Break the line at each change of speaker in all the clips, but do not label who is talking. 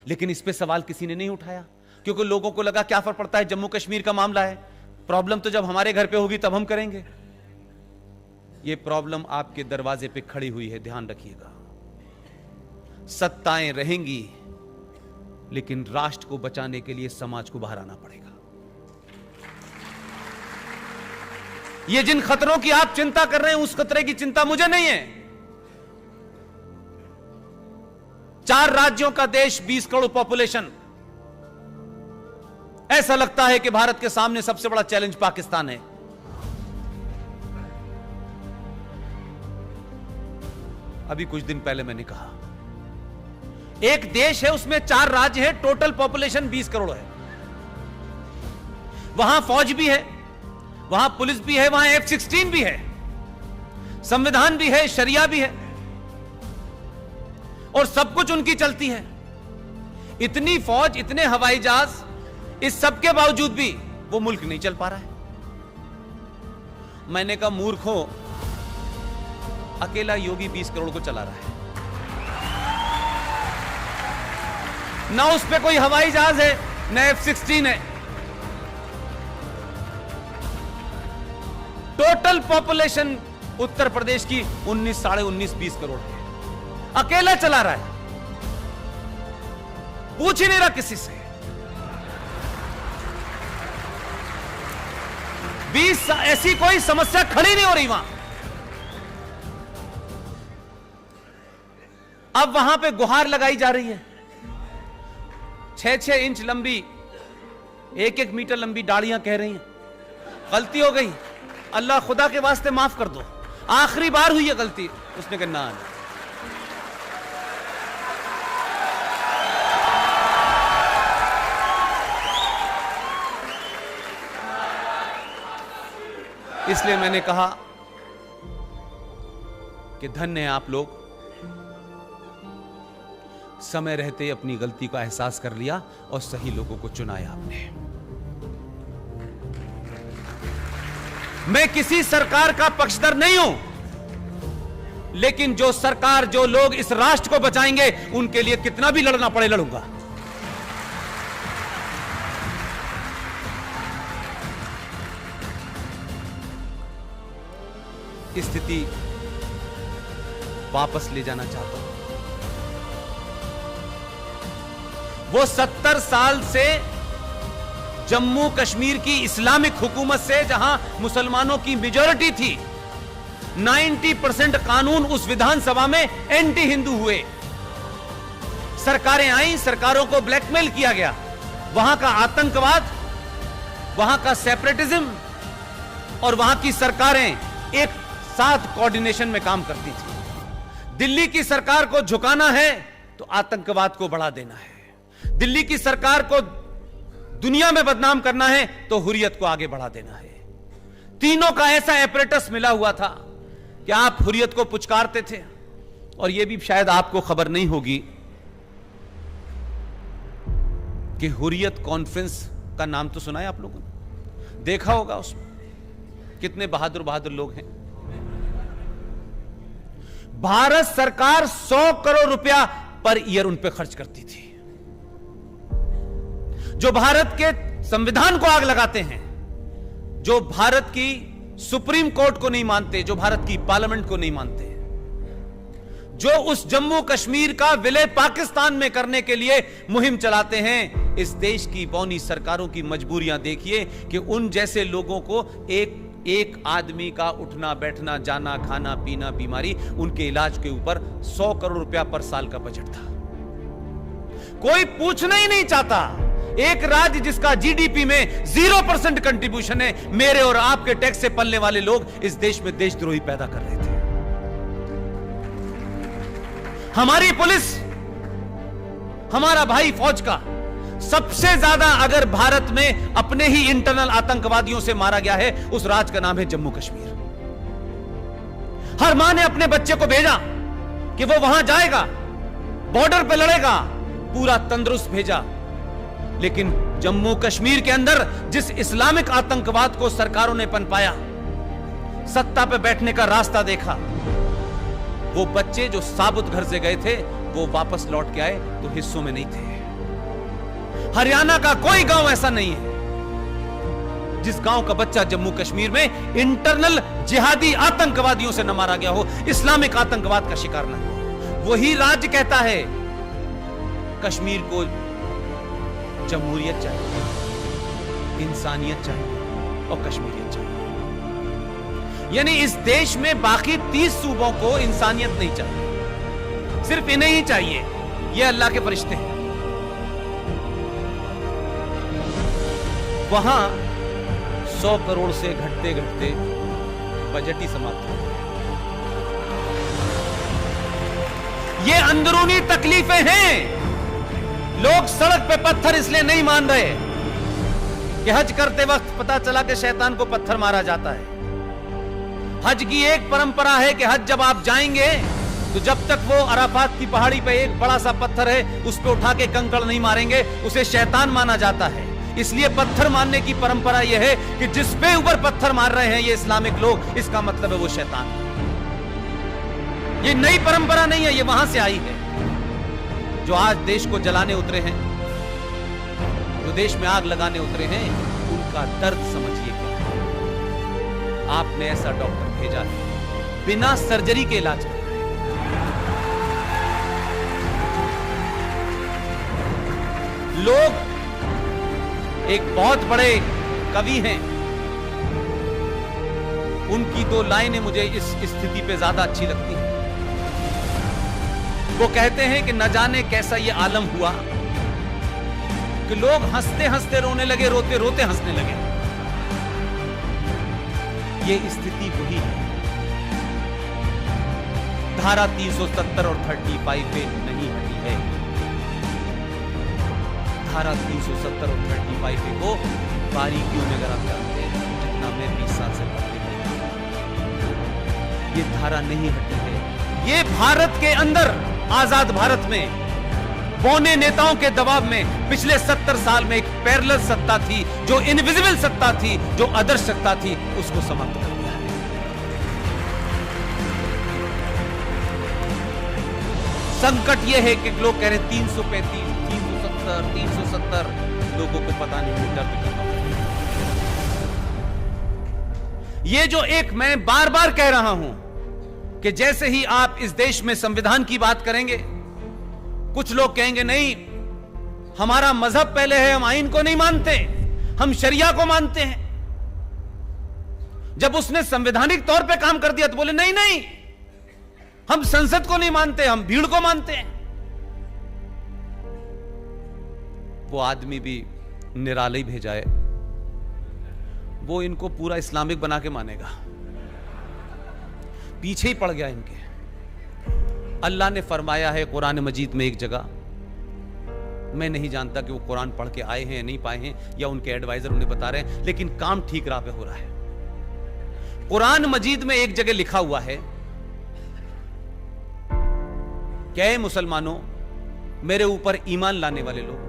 लेकिन इस पे सवाल किसी ने नहीं उठाया, क्योंकि लोगों को लगा क्या फर्क पड़ता है, जम्मू कश्मीर का मामला है, प्रॉब्लम तो जब हमारे घर पे होगी तब हम करेंगे। ये प्रॉब्लम आपके दरवाजे पे खड़ी हुई है, ध्यान रखिएगा। सत्ताएं रहेंगी, लेकिन राष्ट्र को बचाने के लिए समाज को बाहर आना पड़ेगा। ये जिन खतरों की आप चिंता कर रहे हैं, उस खतरे की चिंता मुझे नहीं है। 4 राज्यों का देश, 20 करोड़ पॉपुलेशन। ऐसा लगता है कि भारत के सामने सबसे बड़ा चैलेंज पाकिस्तान है। अभी कुछ दिन पहले मैंने कहा, एक देश है, उसमें 4 राज्य है, टोटल पॉपुलेशन 20 करोड़ है। वहां फौज भी है, वहां पुलिस भी है, वहां F-16 भी है, संविधान भी है, शरिया भी है, और सब कुछ उनकी चलती है। इतनी फौज, इतने हवाई जहाज, इस सब के बावजूद भी वो मुल्क नहीं चल पा रहा है। मैंने कहा मूर्खों, अकेला योगी 20 करोड़ को चला रहा है, ना उस पे कोई हवाई जहाज है, ना F-16 है। टोटल पॉपुलेशन उत्तर प्रदेश की 19, साढ़े 19, 20 करोड़ है, अकेला चला रहा है, पूछ ही नहीं रहा किसी से। 20 ऐसी कोई समस्या खड़ी नहीं हो रही वहां। अब वहां पे गुहार लगाई जा रही है, 6-6 इंच लंबी, 1-1 मीटर लंबी डालियां कह रही हैं गलती हो गई, अल्लाह खुदा के वास्ते माफ कर दो, आखिरी बार हुई है गलती। उसने कहा ना, इसलिए मैंने कहा कि धन्य है आप लोग, समय रहते अपनी गलती का एहसास कर लिया और सही लोगों को चुनाया आपने। मैं किसी सरकार का पक्षधर नहीं हूं, लेकिन जो सरकार, जो लोग इस राष्ट्र को बचाएंगे, उनके लिए कितना भी लड़ना पड़े लड़ूंगा। स्थिति वापस ले जाना चाहता हूं। वो 70 साल से जम्मू कश्मीर की इस्लामिक हुकूमत से, जहां मुसलमानों की मेजॉरिटी थी, 90% कानून उस विधानसभा में एंटी हिंदू हुए। सरकारें आई, सरकारों को ब्लैकमेल किया गया, वहां का आतंकवाद, वहां का सेपरेटिज्म, और वहां की सरकारें एक साथ कोऑर्डिनेशन में काम करती थी। दिल्ली की सरकार को झुकाना है तो आतंकवाद को बढ़ा देना है, दिल्ली की सरकार को दुनिया में बदनाम करना है तो हुर्रियत को आगे बढ़ा देना है। तीनों का ऐसा एपरेटस मिला हुआ था कि आप हुर्रियत को पुचकारते थे। और यह भी शायद आपको खबर नहीं होगी कि हुर्रियत कॉन्फ्रेंस का नाम तो सुना है आप लोगों ने, देखा होगा, उसमें कितने बहादुर बहादुर लोग हैं। भारत सरकार 100 करोड़ रुपया पर ईयर उन पे खर्च करती थी, जो भारत के संविधान को आग लगाते हैं, जो भारत की सुप्रीम कोर्ट को नहीं मानते, जो भारत की पार्लियामेंट को नहीं मानते, जो उस जम्मू कश्मीर का विलय पाकिस्तान में करने के लिए मुहिम चलाते हैं। इस देश की बौनी सरकारों की मजबूरियां देखिए कि उन जैसे लोगों को एक आदमी का उठना बैठना, जाना, खाना, पीना, बीमारी, उनके इलाज के ऊपर 100 करोड़ रुपया पर साल का बजट था। कोई पूछना ही नहीं चाहता। एक राज्य जिसका जीडीपी में 0% कंट्रीब्यूशन है, मेरे और आपके टैक्स से पलने वाले लोग इस देश में देशद्रोही पैदा कर रहे थे। हमारी पुलिस, हमारा भाई फौज का सबसे ज्यादा अगर भारत में अपने ही इंटरनल आतंकवादियों से मारा गया है, उस राज्य का नाम है जम्मू कश्मीर। हर मां ने अपने बच्चे को भेजा कि वो वहां जाएगा, बॉर्डर पे लड़ेगा, पूरा तंदुरुस्त भेजा। लेकिन जम्मू कश्मीर के अंदर जिस इस्लामिक आतंकवाद को सरकारों ने पनपाया, सत्ता पे बैठने का रास्ता देखा, वो बच्चे जो साबुत घर से गए थे, वो वापस लौट के आए तो हिस्सों में नहीं थे। हरियाणा का कोई गांव ऐसा नहीं है जिस गांव का बच्चा जम्मू कश्मीर में इंटरनल जिहादी आतंकवादियों से न मारा गया हो, इस्लामिक आतंकवाद का शिकार न हो। वही राज्य कहता है कश्मीर को जमहूरियत चाहिए, इंसानियत चाहिए और कश्मीरियत चाहिए। यानी इस देश में बाकी 30 सूबों को इंसानियत नहीं चाहिए, सिर्फ इन्हें ही चाहिए। ये अल्लाह के फरिश्ते हैं। वहां 100 करोड़ से घटते घटते बजट ही समाप्त हो गया। ये अंदरूनी तकलीफें हैं। लोग सड़क पे पत्थर इसलिए नहीं मान रहे कि हज करते वक्त पता चला कि शैतान को पत्थर मारा जाता है। हज की एक परंपरा है कि हज जब आप जाएंगे तो जब तक वो अराफात की पहाड़ी पे एक बड़ा सा पत्थर है उस पे उठा के कंकड़ नहीं मारेंगे, उसे शैतान माना जाता है। इसलिए पत्थर मारने की परंपरा यह है कि जिस पे ऊपर पत्थर मार रहे हैं ये इस्लामिक लोग, इसका मतलब है वो शैतान है। ये नई परंपरा नहीं है, ये वहां से आई है। जो आज देश को जलाने उतरे हैं, जो देश में आग लगाने उतरे हैं, उनका दर्द समझिए क्या है। आपने ऐसा डॉक्टर भेजा है बिना सर्जरी के इलाज कर। लोग एक बहुत बड़े कवि हैं, उनकी 2 लाइनें मुझे इस स्थिति पे ज्यादा अच्छी लगती हैं। वो कहते हैं कि न जाने कैसा ये आलम हुआ कि लोग हंसते हंसते रोने लगे, रोते रोते हंसने लगे। ये स्थिति वही है। धारा 370 और 35 पे नहीं हटी है। धारा 370 और 35 पे को बारीकियों में अगर आप जानते हैं, जितना मैं 20 साल से पढ़ते हैं, ये धारा नहीं हटी है। ये भारत के अंदर, आजाद भारत में बौने नेताओं के दबाव में पिछले 70 साल में एक पैरेलल सत्ता थी, जो इनविजिबल सत्ता थी, जो अदर्श सत्ता थी, उसको समाप्त कर दिया है। संकट यह है कि लोग कह रहे 335, 370, लोगों को पता नहीं दर्द कितना। ये जो एक मैं बार बार कह रहा हूं कि जैसे ही आप इस देश में संविधान की बात करेंगे, कुछ लोग कहेंगे नहीं, हमारा मजहब पहले है, हम आईन को नहीं मानते, हम शरिया को मानते हैं। जब उसने संवैधानिक तौर पे काम कर दिया तो बोले नहीं नहीं, हम संसद को नहीं मानते, हम भीड़ को मानते हैं। वो आदमी भी निराले भेजा है, वो इनको पूरा इस्लामिक बना के मानेगा। पीछे ही पड़ गया इनके। अल्लाह ने फरमाया है कुरान मजीद में एक जगह, मैं नहीं जानता कि वो कुरान पढ़ के आए हैं या नहीं पाए हैं, या उनके एडवाइजर उन्हें बता रहे हैं, लेकिन काम ठीक राह पे हो रहा है। कुरान मजीद में एक जगह लिखा हुआ है, क्या है मुसलमानों, मेरे ऊपर ईमान लाने वाले लोग,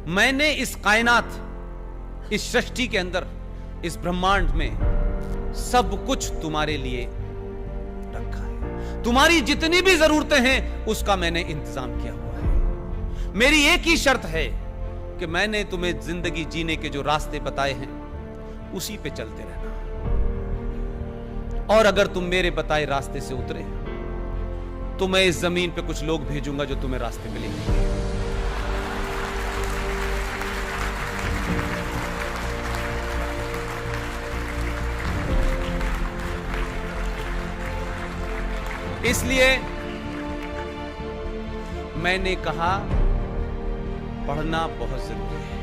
मैंने इस कायनात, इस सृष्टि के अंदर, इस ब्रह्मांड में सब कुछ तुम्हारे लिए रखा है। तुम्हारी जितनी भी जरूरतें हैं उसका मैंने इंतजाम किया हुआ है। मेरी एक ही शर्त है कि मैंने तुम्हें जिंदगी जीने के जो रास्ते बताए हैं उसी पे चलते रहना, और अगर तुम मेरे बताए रास्ते से उतरे तो मैं इस जमीन पे कुछ लोग भेजूंगा जो तुम्हें रास्ते मिलेंगे। इसलिए मैंने कहा पढ़ना बहुत जरूरी है।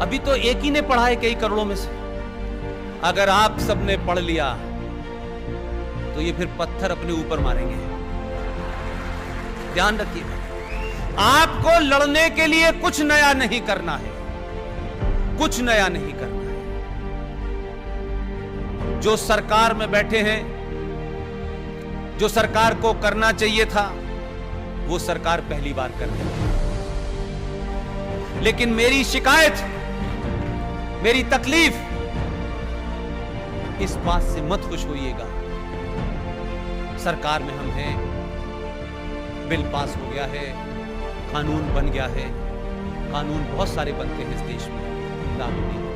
अभी तो एक ही ने पढ़ा है कई करोड़ों में से। अगर आप सबने पढ़ लिया तो ये फिर पत्थर अपने ऊपर मारेंगे। ध्यान रखिए, आपको लड़ने के लिए कुछ नया नहीं करना है, कुछ नया नहीं करना है। जो सरकार में बैठे हैं, जो सरकार को करना चाहिए था वो सरकार पहली बार कर रही है। लेकिन मेरी शिकायत, मेरी तकलीफ, इस बात से मत खुश होइएगा, सरकार में हम हैं, बिल पास हो गया है, कानून बन गया है, कानून बहुत सारे बनते हैं इस देश में, लागू नहीं